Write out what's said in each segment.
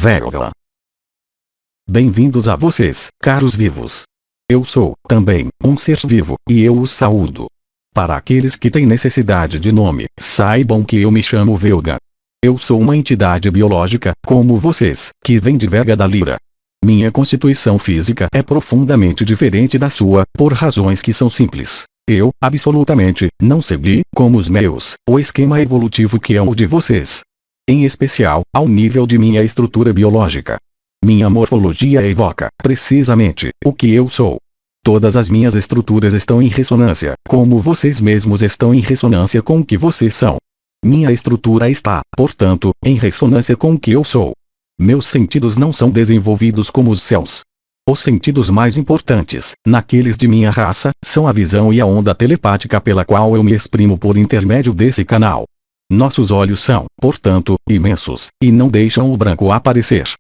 Velga. Bem-vindos a vocês, caros vivos. Eu sou, também, um ser vivo, e eu os saúdo. Para aqueles que têm necessidade de nome, saibam que eu me chamo Velga. Eu sou uma entidade biológica, como vocês, que vem de Vega da Lira. Minha constituição física é profundamente diferente da sua, por razões que são simples. Eu, absolutamente, não segui, como os meus, o esquema evolutivo que é o de vocês. Em especial, ao nível de minha estrutura biológica. Minha morfologia evoca, precisamente, o que eu sou. Todas as minhas estruturas estão em ressonância, como vocês mesmos estão em ressonância com o que vocês são. Minha estrutura está, portanto, em ressonância com o que eu sou. Meus sentidos não são desenvolvidos como os céus. Os sentidos mais importantes, naqueles de minha raça, são a visão e a onda telepática pela qual eu me exprimo por intermédio desse canal. Nossos olhos são, portanto, imensos, e não deixam o branco aparecer.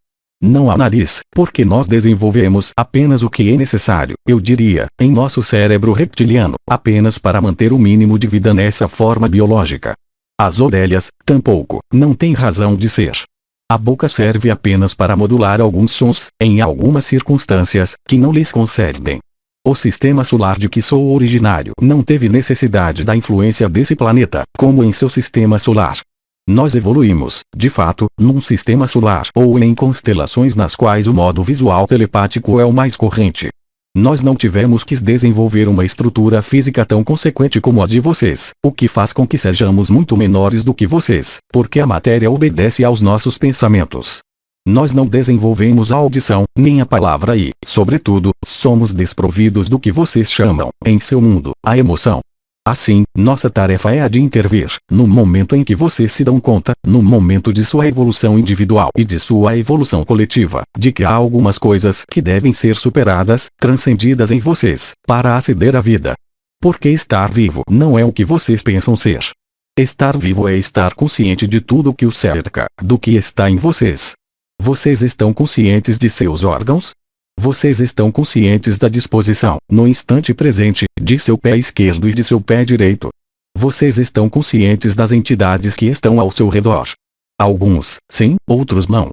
Não há nariz, porque nós desenvolvemos apenas o que é necessário, eu diria, em nosso cérebro reptiliano, apenas para manter o mínimo de vida nessa forma biológica. As orelhas, tampouco, não têm razão de ser. A boca serve apenas para modular alguns sons, em algumas circunstâncias, que não lhes concedem. O sistema solar de que sou originário não teve necessidade da influência desse planeta, como em seu sistema solar. Nós evoluímos, de fato, num sistema solar ou em constelações nas quais o modo visual telepático é o mais corrente. Nós não tivemos que desenvolver uma estrutura física tão consequente como a de vocês, o que faz com que sejamos muito menores do que vocês, porque a matéria obedece aos nossos pensamentos. Nós não desenvolvemos a audição, nem a palavra e, sobretudo, somos desprovidos do que vocês chamam, em seu mundo, a emoção. Assim, nossa tarefa é a de intervir, no momento em que vocês se dão conta, no momento de sua evolução individual e de sua evolução coletiva, de que há algumas coisas que devem ser superadas, transcendidas em vocês, para aceder à vida. Porque estar vivo não é o que vocês pensam ser. Estar vivo é estar consciente de tudo o que o cerca, do que está em vocês. Vocês estão conscientes de seus órgãos? Vocês estão conscientes da disposição, no instante presente, de seu pé esquerdo e de seu pé direito. Vocês estão conscientes das entidades que estão ao seu redor. Alguns, sim, outros não.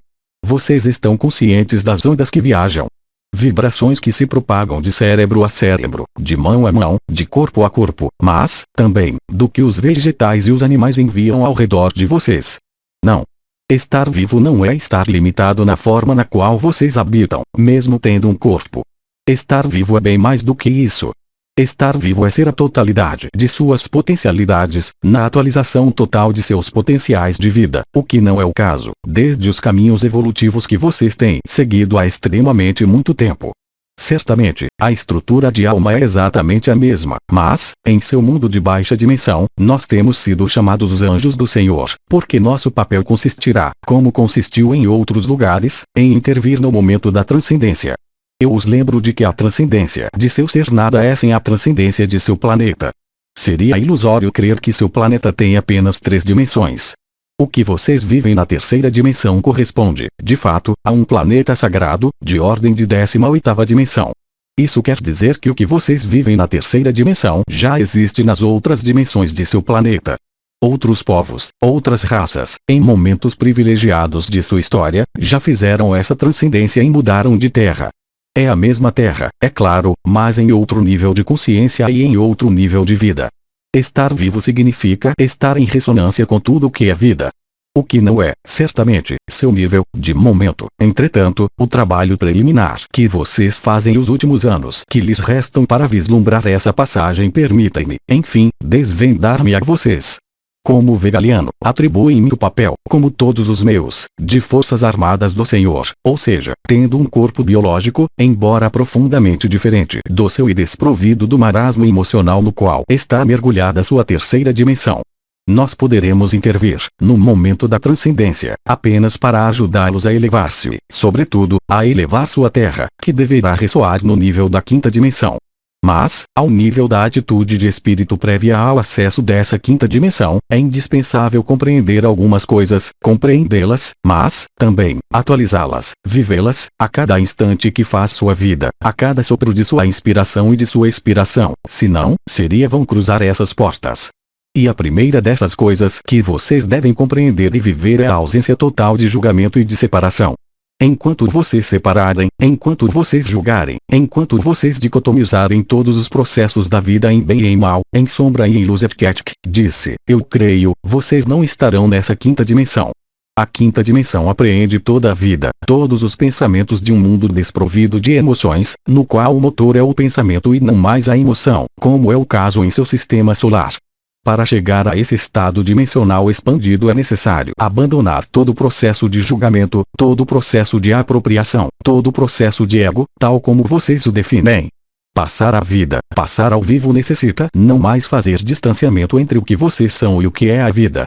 Vocês estão conscientes das ondas que viajam. Vibrações que se propagam de cérebro a cérebro, de mão a mão, de corpo a corpo, mas, também, do que os vegetais e os animais enviam ao redor de vocês. Não. Estar vivo não é estar limitado na forma na qual vocês habitam, mesmo tendo um corpo. Estar vivo é bem mais do que isso. Estar vivo é ser a totalidade de suas potencialidades, na atualização total de seus potenciais de vida, o que não é o caso, desde os caminhos evolutivos que vocês têm seguido há extremamente muito tempo. Certamente, a estrutura de alma é exatamente a mesma, mas, em seu mundo de baixa dimensão, nós temos sido chamados os anjos do Senhor, porque nosso papel consistirá, como consistiu em outros lugares, em intervir no momento da transcendência. Eu os lembro de que a transcendência de seu ser nada é sem a transcendência de seu planeta. Seria ilusório crer que seu planeta tem apenas 3 dimensões. O que vocês vivem na terceira dimensão corresponde, de fato, a um planeta sagrado, de ordem de 18ª dimensão. Isso quer dizer que o que vocês vivem na terceira dimensão já existe nas outras dimensões de seu planeta. Outros povos, outras raças, em momentos privilegiados de sua história, já fizeram essa transcendência e mudaram de terra. É a mesma terra, é claro, mas em outro nível de consciência e em outro nível de vida. Estar vivo significa estar em ressonância com tudo o que é vida. O que não é, certamente, seu nível, de momento. Entretanto, o trabalho preliminar que vocês fazem os últimos anos que lhes restam para vislumbrar essa passagem permitem-me, enfim, desvendar-me a vocês. Como vegaliano, atribuem-me o papel, como todos os meus, de Forças Armadas do Senhor, ou seja, tendo um corpo biológico, embora profundamente diferente do seu e desprovido do marasmo emocional no qual está mergulhada sua terceira dimensão. Nós poderemos intervir, no momento da transcendência, apenas para ajudá-los a elevar-se, sobretudo, a elevar sua terra, que deverá ressoar no nível da 5ª dimensão. Mas, ao nível da atitude de espírito prévia ao acesso dessa 5ª dimensão, é indispensável compreender algumas coisas, compreendê-las, mas, também, atualizá-las, vivê-las, a cada instante que faz sua vida, a cada sopro de sua inspiração e de sua expiração, senão, seria vão cruzar essas portas. E a primeira dessas coisas que vocês devem compreender e viver é a ausência total de julgamento e de separação. Enquanto vocês separarem, enquanto vocês julgarem, enquanto vocês dicotomizarem todos os processos da vida em bem e em mal, em sombra e em luz, Erketic disse, eu creio, vocês não estarão nessa quinta dimensão. A quinta dimensão apreende toda a vida, todos os pensamentos de um mundo desprovido de emoções, no qual o motor é o pensamento e não mais a emoção, como é o caso em seu sistema solar. Para chegar a esse estado dimensional expandido é necessário abandonar todo o processo de julgamento, todo o processo de apropriação, todo o processo de ego, tal como vocês o definem. Passar a vida, passar ao vivo necessita não mais fazer distanciamento entre o que vocês são e o que é a vida.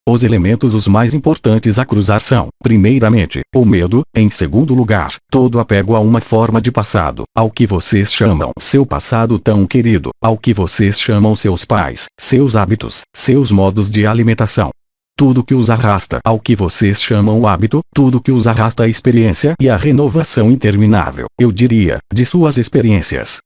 Os elementos os mais importantes a cruzar são, primeiramente, o medo, em segundo lugar, todo apego a uma forma de passado, ao que vocês chamam seu passado tão querido, ao que vocês chamam seus pais, seus hábitos, seus modos de alimentação. Tudo que os arrasta ao que vocês chamam o hábito, tudo que os arrasta à experiência e à renovação interminável, eu diria, de suas experiências.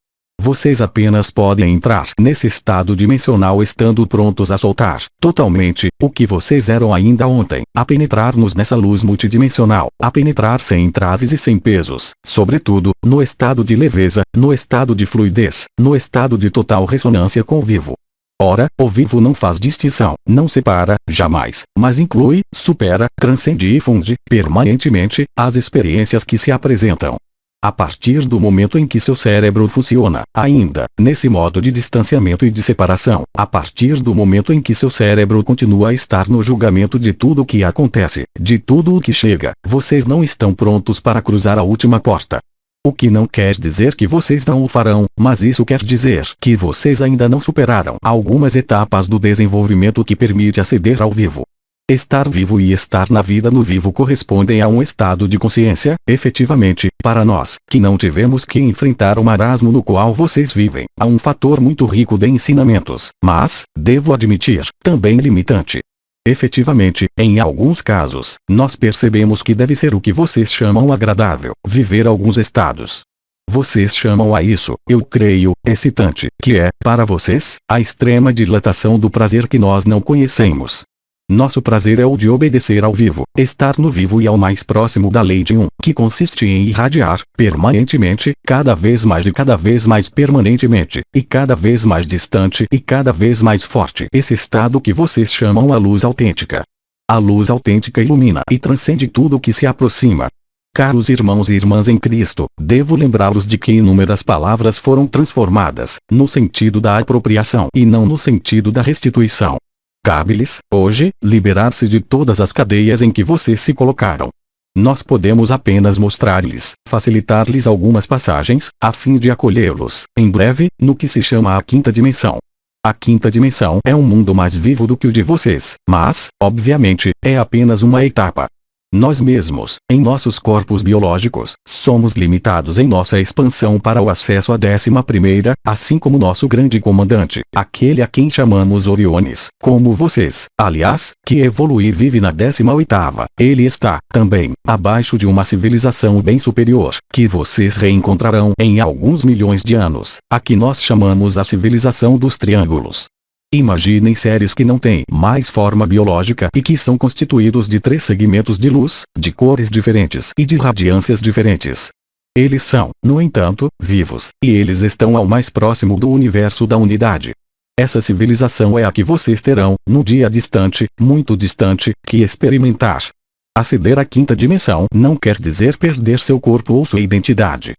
Vocês apenas podem entrar nesse estado dimensional estando prontos a soltar, totalmente, o que vocês eram ainda ontem, a penetrar-nos nessa luz multidimensional, a penetrar sem entraves e sem pesos, sobretudo, no estado de leveza, no estado de fluidez, no estado de total ressonância com o vivo. Ora, o vivo não faz distinção, não separa, jamais, mas inclui, supera, transcende e funde, permanentemente, as experiências que se apresentam. A partir do momento em que seu cérebro funciona, ainda, nesse modo de distanciamento e de separação, a partir do momento em que seu cérebro continua a estar no julgamento de tudo o que acontece, de tudo o que chega, vocês não estão prontos para cruzar a última porta. O que não quer dizer que vocês não o farão, mas isso quer dizer que vocês ainda não superaram algumas etapas do desenvolvimento que permite aceder ao vivo. Estar vivo e estar na vida no vivo correspondem a um estado de consciência, efetivamente, para nós, que não tivemos que enfrentar o marasmo no qual vocês vivem, a um fator muito rico de ensinamentos, mas, devo admitir, também limitante. Efetivamente, em alguns casos, nós percebemos que deve ser o que vocês chamam agradável, viver alguns estados. Vocês chamam a isso, eu creio, excitante, que é, para vocês, a extrema dilatação do prazer que nós não conhecemos. Nosso prazer é o de obedecer ao vivo, estar no vivo e ao mais próximo da lei de um, que consiste em irradiar, permanentemente, cada vez mais e cada vez mais permanentemente, e cada vez mais distante e cada vez mais forte esse estado que vocês chamam a luz autêntica. A luz autêntica ilumina e transcende tudo o que se aproxima. Caros irmãos e irmãs em Cristo, devo lembrá-los de que inúmeras palavras foram transformadas, no sentido da apropriação e não no sentido da restituição. Cabe-lhes, hoje, liberar-se de todas as cadeias em que vocês se colocaram. Nós podemos apenas mostrar-lhes, facilitar-lhes algumas passagens, a fim de acolhê-los, em breve, no que se chama a quinta dimensão. A quinta dimensão é um mundo mais vivo do que o de vocês, mas, obviamente, é apenas uma etapa. Nós mesmos, em nossos corpos biológicos, somos limitados em nossa expansão para o acesso à 11ª, assim como nosso grande comandante, aquele a quem chamamos Oriones, como vocês, aliás, que evoluir vive na 18ª, ele está, também, abaixo de uma civilização bem superior, que vocês reencontrarão em alguns milhões de anos, a que nós chamamos a civilização dos triângulos. Imaginem seres que não têm mais forma biológica e que são constituídos de 3 segmentos de luz, de cores diferentes e de radiâncias diferentes. Eles são, no entanto, vivos, e eles estão ao mais próximo do universo da unidade. Essa civilização é a que vocês terão, no dia distante, muito distante, que experimentar. Aceder à quinta dimensão não quer dizer perder seu corpo ou sua identidade.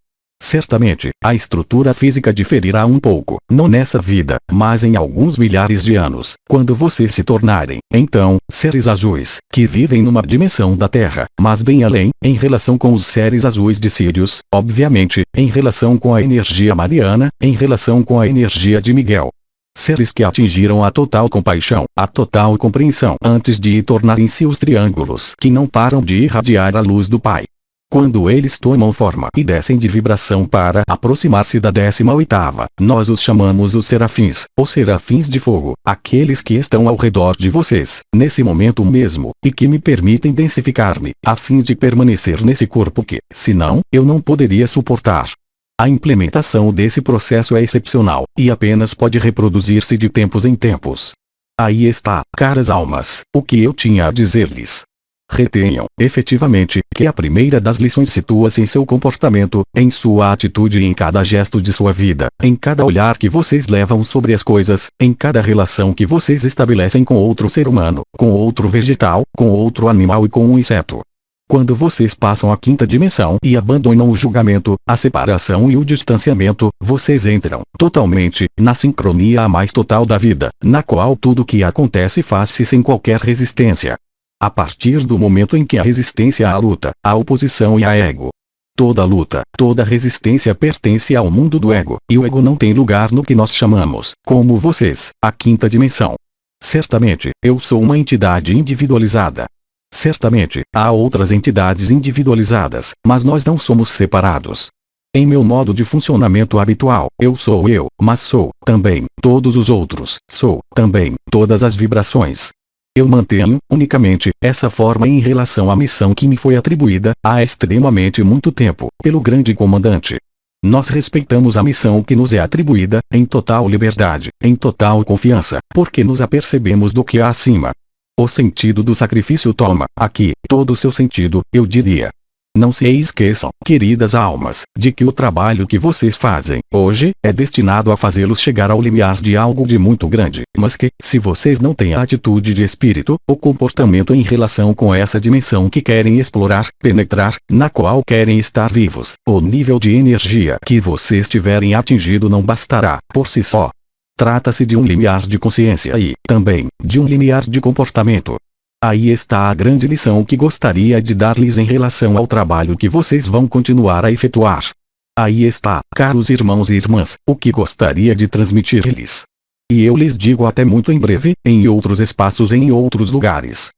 Certamente, a estrutura física diferirá um pouco, não nessa vida, mas em alguns milhares de anos, quando vocês se tornarem, então, seres azuis, que vivem numa dimensão da Terra, mas bem além, em relação com os seres azuis de Sírios, obviamente, em relação com a energia mariana, em relação com a energia de Miguel. Seres que atingiram a total compaixão, a total compreensão antes de tornarem-se os triângulos que não param de irradiar a luz do Pai. Quando eles tomam forma e descem de vibração para aproximar-se da 18ª, nós os chamamos os serafins de fogo, aqueles que estão ao redor de vocês, nesse momento mesmo, e que me permitem densificar-me, a fim de permanecer nesse corpo que, senão, eu não poderia suportar. A implementação desse processo é excepcional, e apenas pode reproduzir-se de tempos em tempos. Aí está, caras almas, o que eu tinha a dizer-lhes. Retenham, efetivamente, que a primeira das lições situa-se em seu comportamento, em sua atitude e em cada gesto de sua vida, em cada olhar que vocês levam sobre as coisas, em cada relação que vocês estabelecem com outro ser humano, com outro vegetal, com outro animal e com um inseto. Quando vocês passam a quinta dimensão e abandonam o julgamento, a separação e o distanciamento, vocês entram, totalmente, na sincronia a mais total da vida, na qual tudo o que acontece faz-se sem qualquer resistência. A partir do momento em que a resistência à luta, à oposição e a ego. Toda luta, toda resistência pertence ao mundo do ego, e o ego não tem lugar no que nós chamamos, como vocês, a quinta dimensão. Certamente, eu sou uma entidade individualizada. Certamente, há outras entidades individualizadas, mas nós não somos separados. Em meu modo de funcionamento habitual, eu sou eu, mas sou, também, todos os outros, sou, também, todas as vibrações. Eu mantenho, unicamente, essa forma em relação à missão que me foi atribuída, há extremamente muito tempo, pelo grande comandante. Nós respeitamos a missão que nos é atribuída, em total liberdade, em total confiança, porque nos apercebemos do que há acima. O sentido do sacrifício toma, aqui, todo o seu sentido, eu diria. Não se esqueçam, queridas almas, de que o trabalho que vocês fazem, hoje, é destinado a fazê-los chegar ao limiar de algo de muito grande, mas que, se vocês não têm a atitude de espírito, o comportamento em relação com essa dimensão que querem explorar, penetrar, na qual querem estar vivos, o nível de energia que vocês tiverem atingido não bastará, por si só. Trata-se de um limiar de consciência e, também, de um limiar de comportamento. Aí está a grande lição que gostaria de dar-lhes em relação ao trabalho que vocês vão continuar a efetuar. Aí está, caros irmãos e irmãs, o que gostaria de transmitir-lhes. E eu lhes digo até muito em breve, em outros espaços e em outros lugares.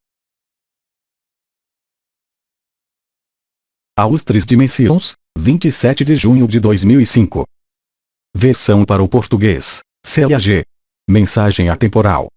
Aos 3 dimensões, 27 de junho de 2005. Versão para o português, CAG. Mensagem atemporal.